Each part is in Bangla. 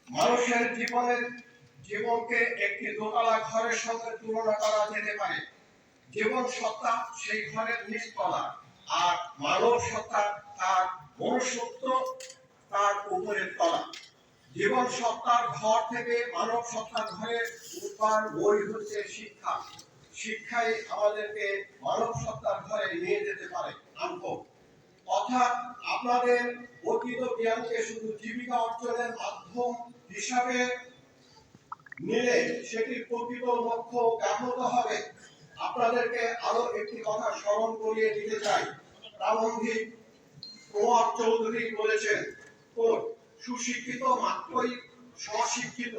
মানুষের জীবনকে একটি দোতলা ঘরের সঙ্গে তুলনা করা যেতে পারে। জীবন সত্তা সেই ঘরের নিচতলা, আর মানব সত্তা তার মনুষ্যত্ব তার উপরের তলা। জীবন সত্তার ঘর থেকে মানব সত্তার ঘরে উঠবার বই হচ্ছে শিক্ষা। শিক্ষাই আমাদেরকে মানব সত্তার ঘরে নিয়ে যেতে পারে। অর্থাৎ আপনাদের অর্জিত জ্ঞানকে শুধু জীবিকা অর্জনের মাধ্যম হিসাবে নিলে সেটির প্রকৃত লক্ষ্য ব্যাহত হবে। আপনাদেরকে আরো একটি কথা স্মরণ করিয়ে দিতে চাই। প্রারম্ভিক প্রভাব চৌধুরী বলেছেন, সুশিক্ষিত মাত্রই স্বশিক্ষিত।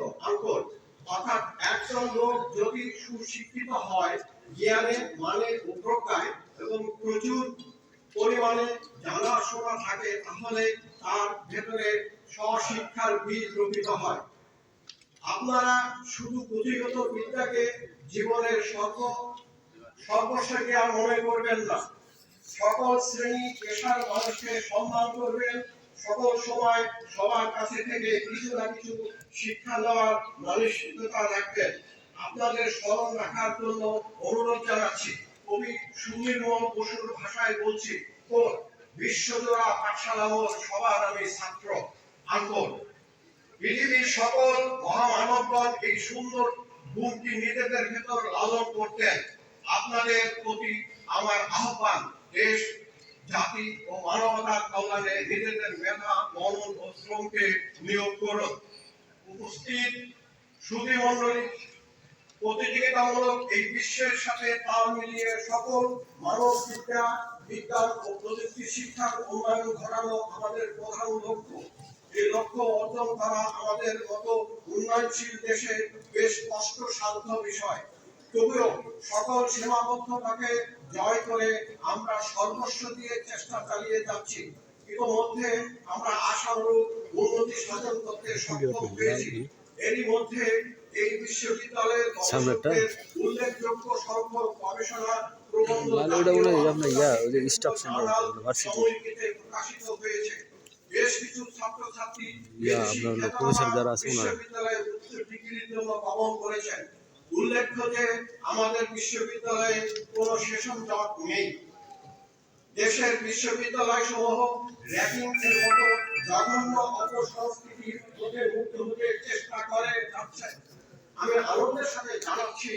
অর্থাৎ একজন লোক যদি সুশিক্ষিত হয়, জ্ঞানে মানে ও প্রজ্ঞায় এবং প্রচুর পরিমাণে জানাশোনা থাকে, তাহলে তার ভেতরে স্বশিক্ষার বীজ রোপিত হয়। আপনারা শুধু পুঁথিগত বিদ্যাকে জীবনের সর্বস্ব জ্ঞান মনে করবেন না। সকল শ্রেণী পেশার মানুষকে সম্মান করবেন। সকল সময় সবার কাছে থেকে কিছু না কিছু শিক্ষা নেওয়ার মানসিকতা রাখবেন। আপনাদের স্মরণ রাখার জন্য অনুরোধ জানাচ্ছি। কবি সুনির্মল বসুর ভাষায় বলছি, বিশ্বজোড়া পাঠশালা সবার আমি ছাত্র। পৃথিবীর সকল মহামানবগণ এই সুন্দর গুণটি নিজেদের ভেতর লালন করতেন। আপনাদের প্রতি আমার আহ্বান, দেশ জাতি ও মানবতার কল্যাণে নিজেদের মেধা, মনন ও শ্রমকে নিয়োগ করুন। উপস্থিত সুধীমণ্ডলী, প্রতিযোগিতামূলক এই বিশ্বের সাথে তাল মিলিয়ে সকল মানব বিদ্যা, বিজ্ঞান ও প্রযুক্তি শিক্ষার উন্নয়ন ঘটানো আমাদের প্রধান লক্ষ্য। এই লক্ষ্য অর্জন করা আমাদের মতো উন্নয়নশীল দেশে বেশ কষ্টসাধ্য বিষয়। তবুও সকল সীমাবদ্ধতাকে জয় করে আমরা সর্বস্ব দিয়ে চেষ্টা চালিয়ে যাচ্ছি। ইতিমধ্যে আমরা আশানুরূপ উন্নতি সাধন করতে সক্ষম হয়েছি। এরই মধ্যে এই বিশ্ববিদ্যালয়ের উল্লেখযোগ্য সংখ্যক গবেষণা প্রবন্ধ প্রকাশিত হয়েছে। বেশ কিছু ছাত্রছাত্রী বিশ্ববিদ্যালয়ে উচ্চ ডিগ্রির জন্য গমন করেছেন। উল্লেখ্য যে আমাদের বিশ্ববিদ্যালয়ে কোনো সেশন জট নেই। দেশের বিশ্ববিদ্যালয় সমূহ র্যাগিং এর মতো জঘন্য অপসংস্কৃতির মধ্যে মুক্ত হতে চেষ্টা করে যাচ্ছে। আমি আনন্দের সাথে জানাচ্ছি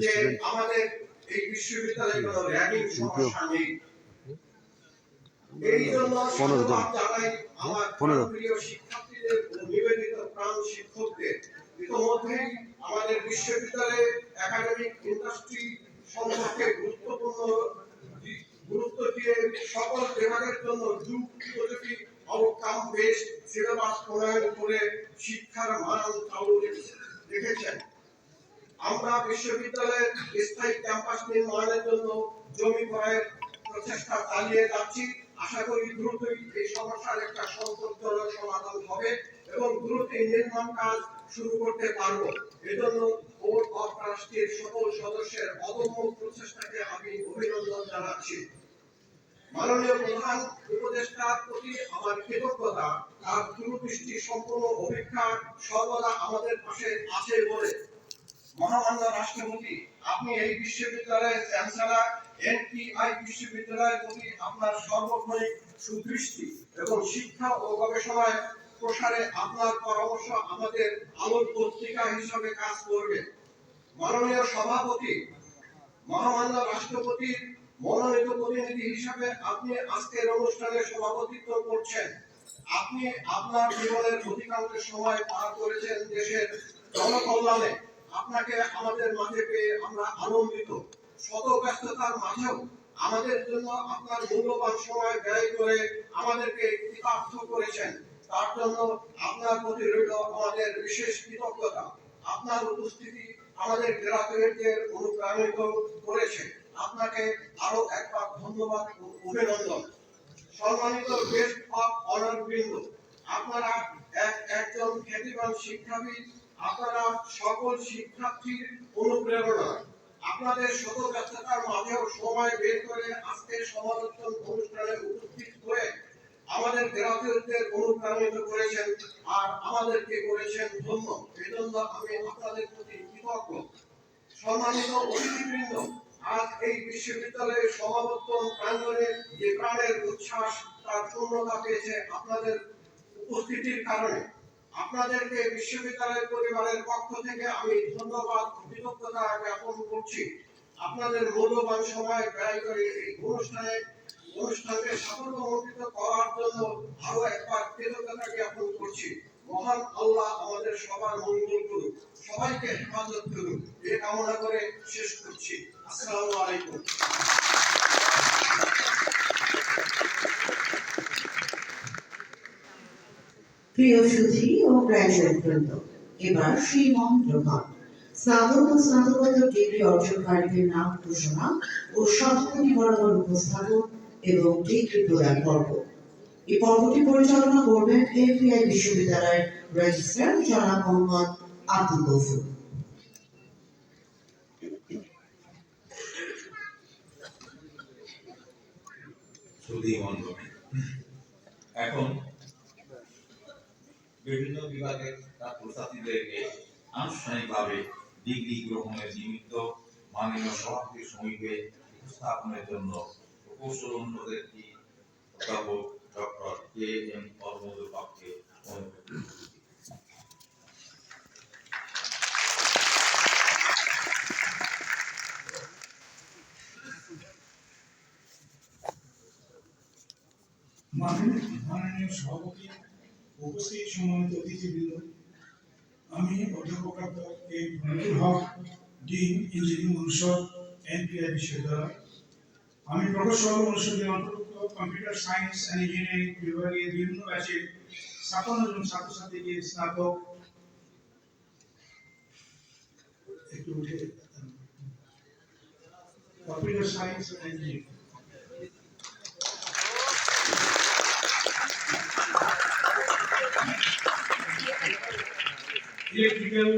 যে আমাদের এই বিশ্ববিদ্যালয়ে কোনো র্যাগিং সমস্যা নেই। এই জন্য ধন্যবাদ জানাই আমার প্রিয় শিক্ষার্থীদের ও নিবেদিত প্রাণ শিক্ষকদের। ইতিমধ্যেই আমাদের বিশ্ববিদ্যালয়ে একাডেমিক ইন্ডাস্ট্রি সম্পর্কে গুরুত্ব দিয়ে সকল বিভাগের জন্য যুগ উপযোগী আউটকাম বেসড সিলেবাস প্রণয়ন করে শিক্ষার মান চালু রেখেছেন। আমরা বিশ্ববিদ্যালয়ের স্থায়ী ক্যাম্পাস নির্মাণের জন্য জমি ক্রয়ের প্রচেষ্টা চালিয়ে যাচ্ছি। আশা করি দ্রুতই এই সমস্যার একটা সন্তোষজনক সমাধান হবে এবং দ্রুতই নির্মাণ কাজ শুরু করতে পারব। এজন্য বোর্ড অফ ট্রাস্টির সকল সদস্যের অদম্য প্রচেষ্টাকে আমি অভিনন্দন জানাচ্ছি। মাননীয় প্রধান উপদেষ্টার প্রতি আমার কৃতজ্ঞতা। তার দূরদৃষ্টি সম্পূর্ণ অপেক্ষা সর্বদা আমাদের পাশে আছে বলে। মহামান্য রাষ্ট্রপতি, আপনি এই বিশ্ববিদ্যালয়ের চ্যান্সেলর, এনটিআই বিশ্ববিদ্যালয়ের প্রতি আপনার সর্বক্ষণিক সুদৃষ্টি এবং শিক্ষা ও গবেষণায় প্রসারে আপনার পরামর্শ আমাদের আলোর পত্রিকা হিসাবে কাজ করবে। মাননীয় সভাপতি, মহামান্য রাষ্ট্রপতির মনোনীত প্রতিনিধি হিসাবে আপনি আজকের অনুষ্ঠানে সভাপতিত্ব করছেন। আপনি আপনার জীবনের অধিকাংশ সময় পার করেছেন দেশের জনকল্যাণে। আপনাকে আমাদের মাঝে পেয়ে আমরা আনন্দিত। শত ব্যস্ততার মাঝেও আমাদের জন্য আপনার মূল্যবান সময় ব্যয় করে আমাদেরকে কৃতার্থ করেছেন। তার জন্য আপনার প্রতি রইল আমাদের বিশেষ কৃতজ্ঞতা। আপনার উপস্থিতি আমাদের গ্রাহকদের অনুপ্রাণিত করেছে। আপনাকে আরো একবার ধন্যবাদ ও অভিনন্দন। সম্মানিত গেস্ট অফ অনার বৃন্দ, আপনারা একজন খ্যাতিমান শিক্ষাবিদ। আপনারা সকল শিক্ষার্থীর অনুপ্রেরণা। আপনাদের শত ব্যস্ততার মাঝেও সময় বের করে আজকের সমালোচন অনুষ্ঠানে উপস্থিত হয়ে আমাদের গ্রাহকদের অনুপ্রাণিত করেছেন আর আমাদেরকে করেছেন ধন্য। এজন্য আমি আপনাদের প্রতি কৃতজ্ঞ। সম্মানিত অতিথিবৃন্দ, আজ এই বিশ্ববিদ্যালয়ের সমাবর্তন প্রাঙ্গণে যে প্রাণের উচ্ছ্বাস তার পূর্ণতা পেয়েছে আপনাদের উপস্থিতির কারণে। আপনাদেরকে বিশ্ববিদ্যালয়ের পরিবারের পক্ষ থেকে আমি ধন্যবাদ ও কৃতজ্ঞতা জ্ঞাপন করছি। আপনাদের মূল্যবান সময় ব্যয় করে এই অনুষ্ঠানকে সাফল্যমণ্ডিত করার জন্য আরো একবার কৃতজ্ঞতা জ্ঞাপন করছি। মহান আল্লাহ আমাদের সবার মঙ্গল করুন, সবাইকে হেফাজত করুন, এ কামনা করে শেষ করছি। আসসালামু আলাইকুম। প্রিয় সুধী ও গ্র্যাজুয়েট বৃন্দ, এবার শ্রী মহেন্দ্রভাগ স্নাতক ও স্নাতকোত্তর ডিগ্রি অর্জনকারীদের নাম ঘোষণা ও সভাপতি বরাবর উপস্থাপন এবং ডিগ্রি প্রদান পর্ব। এই পর্বটি পরিচালনা করবেন এফবিআই বিশ্ববিদ্যালয়ের রেজিস্ট্রার জনাব মোহাম্মদ আব্দুল গফুর। এখন বিভিন্ন বিভাগের ছাত্রছাত্রীদেরকে আনুষ্ঠানিকভাবে ডিগ্রি গ্রহণের নিমিত্ত মাননীয় সভাপতির সমীপে উপস্থাপনের জন্য প্রকৌশল অনুষদের একটি অধ্যাপক ডক্টর কে এম অরমোদের পক্ষে মাননীয় সভাপতি, উপস্থিত সম্মানিত অতিথিবৃন্দ, আমি অধ্যাপক ডক্টর কে মনিরুল হক, ডিন ইঞ্জিনিয়ারিং অনুষদ, এনপিআই বিশ্ববিদ্যালয়। আমি প্রকৌশল অনুষদের অন্তর্ভুক্ত কম্পিউটার সায়েন্স অ্যান্ড ইঞ্জিনিয়ারিং বিভাগের বিভিন্ন ব্যাচের ৫৬ জন ছাত্রছাত্রীকে স্নাতক computer science and engineering electrical